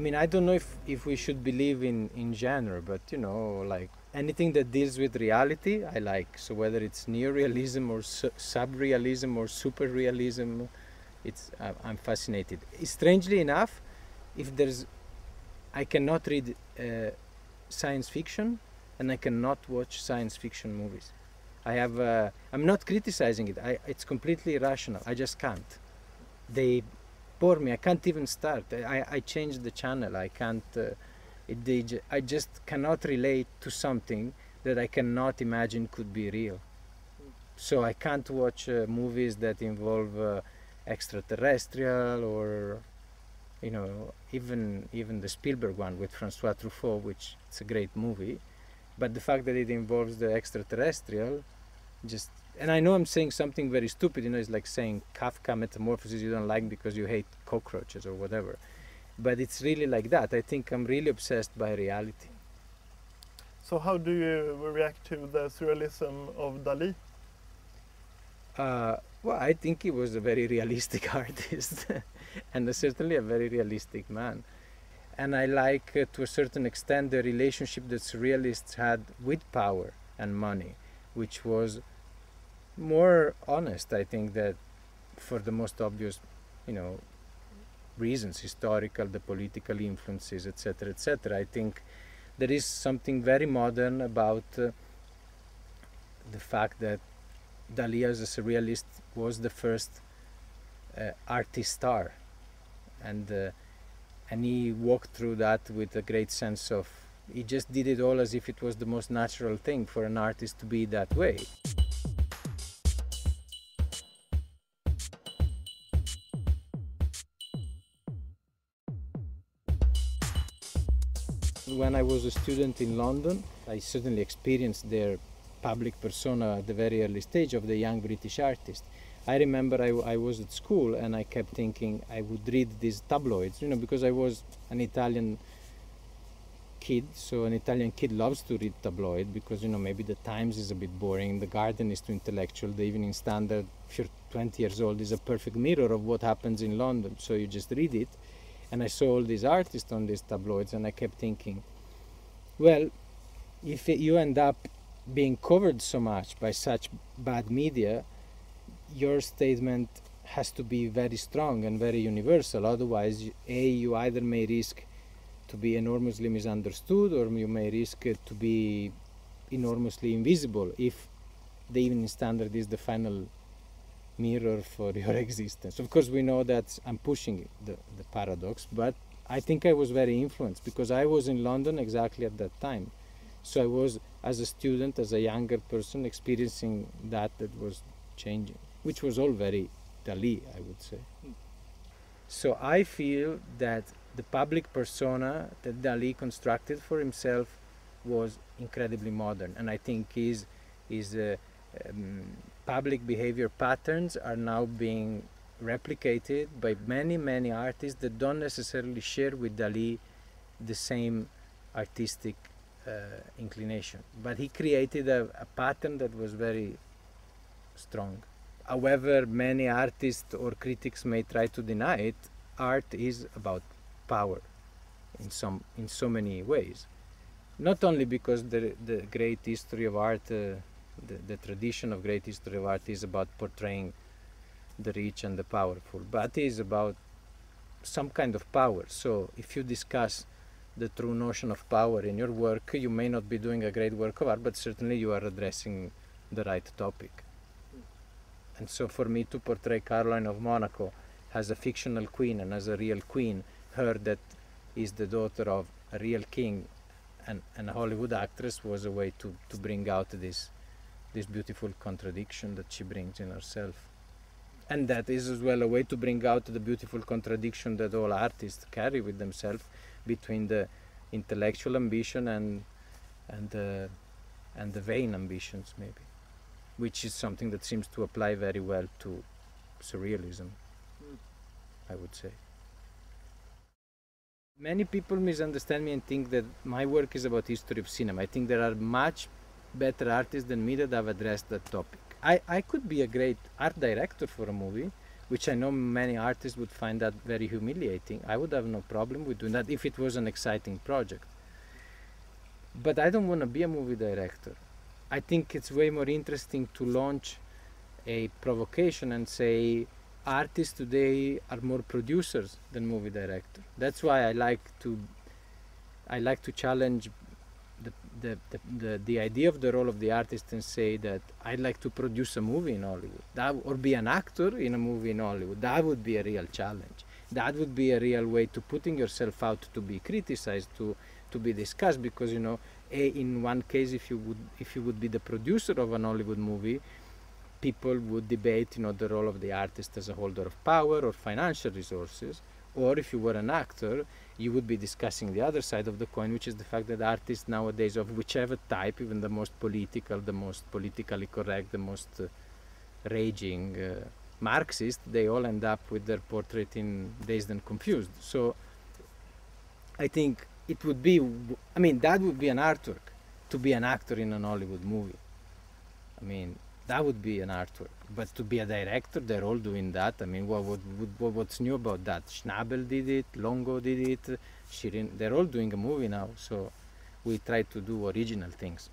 mean, I don't know if we should believe in genre, but you know, like anything that deals with reality, I like. So whether it's neorealism or sub-realism or super realism, I'm fascinated. Strangely enough, if there's, I cannot read science fiction, and I cannot watch science fiction movies. I'm not criticizing it. It's completely irrational. I just can't. They bore me. I can't even start. I changed the channel. I can't. I just cannot relate to something that I cannot imagine could be real. So I can't watch movies that involve extraterrestrial, or you know, even the Spielberg one with Francois Truffaut, which it's a great movie, but the fact that it involves the extraterrestrial, just, and I know I'm saying something very stupid, you know, it's like saying Kafka Metamorphosis you don't like because you hate cockroaches or whatever, but it's really like that. I think I'm really obsessed by reality. So how do you react to the surrealism of Dali? Well, I think he was a very realistic artist and certainly a very realistic man. And I like, to a certain extent, the relationship that surrealists had with power and money, which was more honest, I think, that for the most obvious, you know, reasons, historical, the political influences, etc., etc. I think there is something very modern about the fact that Dali, as a surrealist, was the first artist star, and he walked through that with a great sense of, he just did it all as if it was the most natural thing for an artist to be that way. When I was a student in London, I certainly experienced their public persona at the very early stage of the young British artist. I remember I was at school and I kept thinking I would read these tabloids, you know, because I was an Italian kid, so an Italian kid loves to read tabloid because, you know, maybe the Times is a bit boring, the Guardian is too intellectual, the Evening Standard, if you're 20 years old, is a perfect mirror of what happens in London, so you just read it. And I saw all these artists on these tabloids and I kept thinking, well, if you end up being covered so much by such bad media, your statement has to be very strong and very universal. Otherwise, you either may risk to be enormously misunderstood, or you may risk to be enormously invisible if the Evening Standard is the final mirror for your existence. Of course, we know that I'm pushing the paradox, but I think I was very influenced because I was in London exactly at that time. So I was, as a student, as a younger person, experiencing that was changing, which was all very Dali, I would say. So I feel that the public persona that Dali constructed for himself was incredibly modern, and I think his public behavior patterns are now being replicated by many artists that don't necessarily share with Dali the same artistic inclination, but he created a pattern that was very strong. However many artists or critics may try to deny it, art is about power in so many ways. Not only because the great history of art, the tradition of great history of art is about portraying the rich and the powerful, but it is about some kind of power. So if you discuss the true notion of power in your work, you may not be doing a great work of art, but certainly you are addressing the right topic. And so for me to portray Caroline of Monaco as a fictional queen and as a real queen, her that is the daughter of a real king and a Hollywood actress, was a way to bring out this beautiful contradiction that she brings in herself. And that is as well a way to bring out the beautiful contradiction that all artists carry with themselves between the intellectual ambition and the vain ambitions, maybe, which is something that seems to apply very well to surrealism, I would say. Many people misunderstand me and think that my work is about history of cinema. I think there are much better artists than me that have addressed that topic. I could be a great art director for a movie, which I know many artists would find that very humiliating. I would have no problem with doing that if it was an exciting project. But I don't want to be a movie director. I think it's way more interesting to launch a provocation and say artists today are more producers than movie directors. That's why I like to challenge the idea of the role of the artist and say that I'd like to produce a movie in Hollywood, or be an actor in a movie in Hollywood. That would be a real challenge. That would be a real way to putting yourself out to be criticized, to be discussed, because in one case, if you would be the producer of an Hollywood movie, people would debate the role of the artist as a holder of power or financial resources. Or if you were an actor, you would be discussing the other side of the coin, which is the fact that artists nowadays, of whichever type, even the most political, the most politically correct, the most raging Marxist, they all end up with their portrait in Dazed and Confused. So I think it would be, that would be an artwork, to be an actor in an Hollywood movie. That would be an artwork. But to be a director, they're all doing that. What's new about that? Schnabel did it, Longo did it, Shirin. They're all doing a movie now. So we try to do original things.